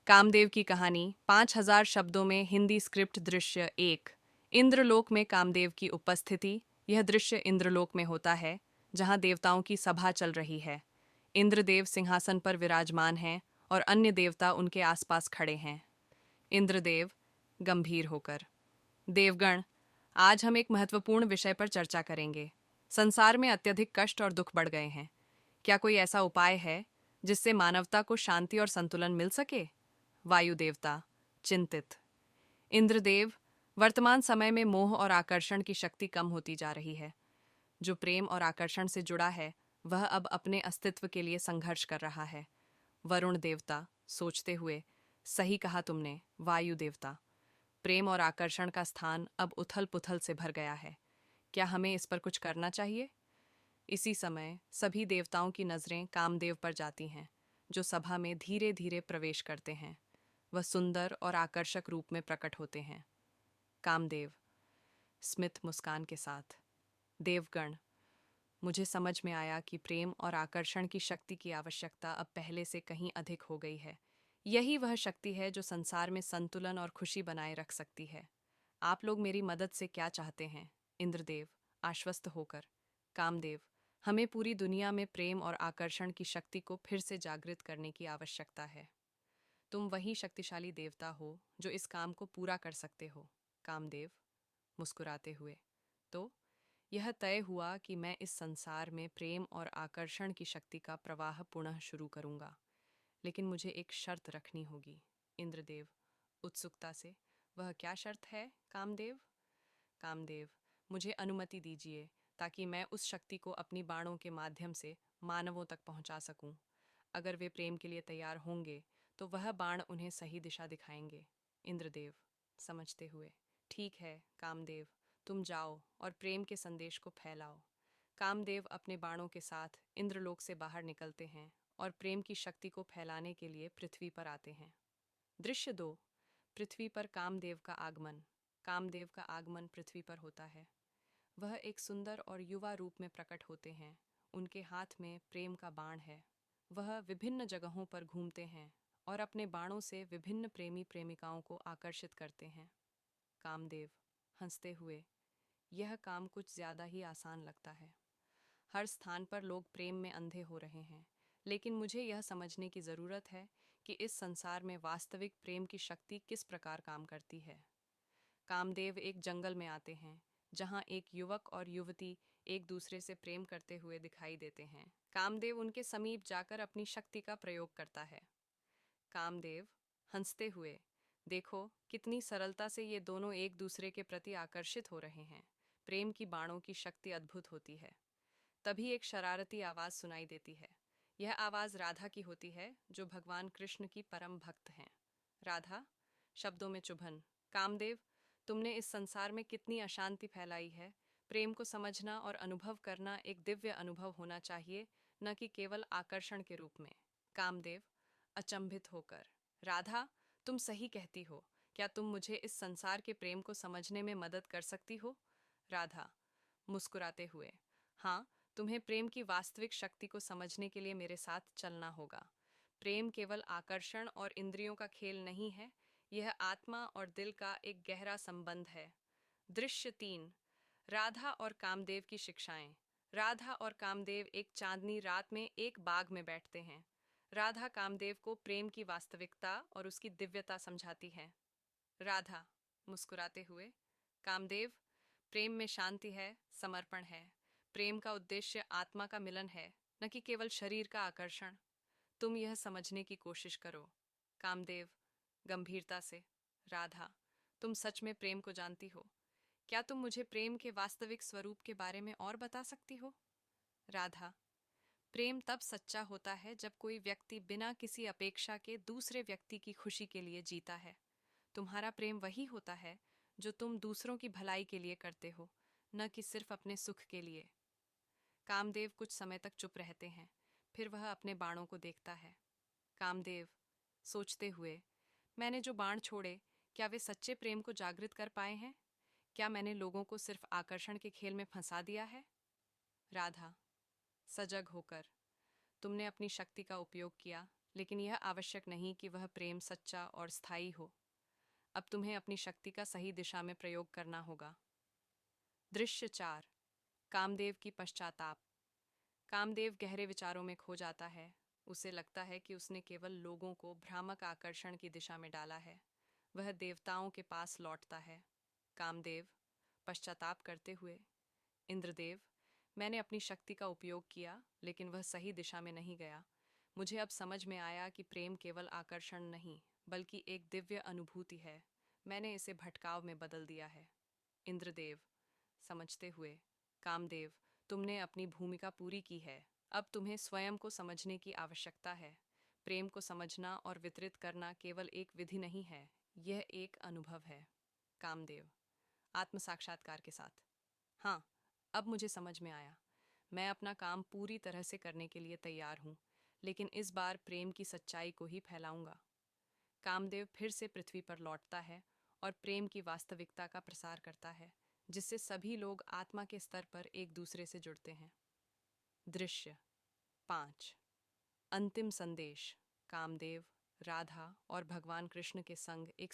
कामदेव की कहानी 5000 शब्दों में हिंदी स्क्रिप्ट दृश्य 1। इंद्रलोक में कामदेव की उपस्थिति। यह दृश्य इंद्रलोक में होता है, जहां देवताओं की सभा चल रही है। इंद्रदेव सिंहासन पर विराजमान हैं और अन्य देवता उनके आसपास खड़े हैं। इंद्रदेव गंभीर होकर, देवगण, आज हम एक महत्वपूर्ण विषय पर चर्चा करेंगे। संसार में अत्यधिक कष्ट और दुख बढ़ गए हैं। क्या कोई ऐसा उपाय है जिससे मानवता को शांति और संतुलन मिल सके? वायु देवता चिंतित। इंद्रदेव, वर्तमान समय में मोह और आकर्षण की शक्ति कम होती जा रही है। जो प्रेम और आकर्षण से जुड़ा है, वह अब अपने अस्तित्व के लिए संघर्ष कर रहा है। वरुण देवता सोचते हुए, सही कहा तुमने वायु देवता। प्रेम और आकर्षण का स्थान अब उथल पुथल से भर गया है। क्या हमें इस पर कुछ करना चाहिए? इसी समय सभी देवताओं की नजरें कामदेव पर जाती हैं, जो सभा में धीरे धीरे प्रवेश करते हैं। वह सुंदर और आकर्षक रूप में प्रकट होते हैं। कामदेव स्मित मुस्कान के साथ, देवगण, मुझे समझ में आया कि प्रेम और आकर्षण की शक्ति की आवश्यकता अब पहले से कहीं अधिक हो गई है। यही वह शक्ति है जो संसार में संतुलन और खुशी बनाए रख सकती है। आप लोग मेरी मदद से क्या चाहते हैं? इंद्रदेव आश्वस्त होकर, कामदेव, हमें पूरी दुनिया में प्रेम और आकर्षण की शक्ति को फिर से जागृत करने की आवश्यकता है। तुम वही शक्तिशाली देवता हो जो इस काम को पूरा कर सकते हो। कामदेव मुस्कुराते हुए, तो यह तय हुआ कि मैं इस संसार में प्रेम और आकर्षण की शक्ति का प्रवाह पुनः शुरू करूंगा, लेकिन मुझे एक शर्त रखनी होगी। इंद्रदेव उत्सुकता से, वह क्या शर्त है कामदेव? कामदेव, मुझे अनुमति दीजिए ताकि मैं उस शक्ति को अपनी बाणों के माध्यम से मानवों तक पहुंचा सकूं। अगर वे प्रेम के लिए तैयार होंगे तो वह बाण उन्हें सही दिशा दिखाएंगे। इंद्रदेव समझते हुए, ठीक है कामदेव, तुम जाओ और प्रेम के संदेश को फैलाओ। कामदेव अपने बाणों के साथ इंद्रलोक से बाहर निकलते हैं और प्रेम की शक्ति को फैलाने के लिए पृथ्वी पर आते हैं। दृश्य 2। पृथ्वी पर कामदेव का आगमन। कामदेव का आगमन पृथ्वी पर होता है। वह एक सुंदर और युवा रूप में प्रकट होते हैं। उनके हाथ में प्रेम का बाण है। वह विभिन्न जगहों पर घूमते हैं और अपने बाणों से विभिन्न प्रेमी प्रेमिकाओं को आकर्षित करते हैं। कामदेव हंसते हुए, यह काम कुछ ज्यादा ही आसान लगता है। हर स्थान पर लोग प्रेम में अंधे हो रहे हैं, लेकिन मुझे यह समझने की जरूरत है कि इस संसार में वास्तविक प्रेम की शक्ति किस प्रकार काम करती है। कामदेव एक जंगल में आते हैं, जहां एक युवक और युवती एक दूसरे से प्रेम करते हुए दिखाई देते हैं। कामदेव उनके समीप जाकर अपनी शक्ति का प्रयोग करता है। कामदेव हंसते हुए, देखो कितनी सरलता से ये दोनों एक दूसरे के प्रति आकर्षित हो रहे हैं। प्रेम की बाणों की शक्ति अद्भुत होती है। तभी एक शरारती आवाज सुनाई देती है। यह आवाज राधा की होती है, जो भगवान कृष्ण की परम भक्त हैं। राधा शब्दों में चुभन, कामदेव, तुमने इस संसार में कितनी अशांति फैलाई है। प्रेम को समझना और अनुभव करना एक दिव्य अनुभव होना चाहिए, न कि केवल आकर्षण के रूप में। कामदेव अचंभित होकर, राधा, तुम सही कहती हो। क्या तुम मुझे इस संसार के प्रेम को समझने में मदद कर सकती हो? राधा मुस्कुराते हुए, हाँ, तुम्हें प्रेम की वास्तविक शक्ति को समझने के लिए मेरे साथ चलना होगा। प्रेम केवल आकर्षण और इंद्रियों का खेल नहीं है, यह आत्मा और दिल का एक गहरा संबंध है। दृश्य 3। राधा और कामदेव की शिक्षाएं। राधा और कामदेव एक चांदनी रात में एक बाग में बैठते हैं। राधा कामदेव को प्रेम की वास्तविकता और उसकी दिव्यता समझाती है। राधा मुस्कुराते हुए, कामदेव, प्रेम में शांति है, समर्पण है। प्रेम का उद्देश्य आत्मा का मिलन है, न कि केवल शरीर का आकर्षण। तुम यह समझने की कोशिश करो। कामदेव गंभीरता से, राधा, तुम सच में प्रेम को जानती हो? क्या तुम मुझे प्रेम के वास्तविक स्वरूप के बारे में और बता सकती हो? राधा, प्रेम तब सच्चा होता है जब कोई व्यक्ति बिना किसी अपेक्षा के दूसरे व्यक्ति की खुशी के लिए जीता है। तुम्हारा प्रेम वही होता है जो तुम दूसरों की भलाई के लिए करते हो, न कि सिर्फ अपने सुख के लिए। कामदेव कुछ समय तक चुप रहते हैं, फिर वह अपने बाणों को देखता है। कामदेव सोचते हुए, मैंने जो बाण छोड़े, क्या वे सच्चे प्रेम को जागृत कर पाए हैं? क्या मैंने लोगों को सिर्फ आकर्षण के खेल में फंसा दिया है? राधा सजग होकर, तुमने अपनी शक्ति का उपयोग किया, लेकिन यह आवश्यक नहीं कि वह प्रेम सच्चा और स्थायी हो। अब तुम्हें अपनी शक्ति का सही दिशा में प्रयोग करना होगा। दृश्य 4। कामदेव की पश्चाताप। कामदेव गहरे विचारों में खो जाता है। उसे लगता है कि उसने केवल लोगों को भ्रामक आकर्षण की दिशा में डाला है। वह देवताओं के पास लौटता है। कामदेव पश्चाताप करते हुए, इंद्रदेव, मैंने अपनी शक्ति का उपयोग किया, लेकिन वह सही दिशा में नहीं गया। मुझे अब समझ में आया कि प्रेम केवल आकर्षण नहीं, बल्कि एक दिव्य अनुभूति है। मैंने इसे भटकाव में बदल दिया है। इंद्रदेव समझते हुए, कामदेव, तुमने अपनी भूमिका पूरी की है। अब तुम्हें स्वयं को समझने की आवश्यकता है। प्रेम को समझना और वितरित करना केवल एक विधि नहीं है, यह एक अनुभव है। कामदेव आत्म साक्षात्कार के साथ, हाँ, अब मुझे समझ में आया। मैं अपना काम पूरी तरह से करने के लिए तैयार हूँ, लेकिन इस बार प्रेम की सच्चाई को ही फैलाऊंगा। कामदेव फिर से पृथ्वी पर लौटता है और प्रेम की वास्तविकता का प्रसार करता है, जिससे सभी लोग आत्मा के स्तर पर एक दूसरे से जुड़ते हैं। दृश्य 5। अंतिम संदेश। कामदेव, राधा और भगवान कृष्ण के संग एक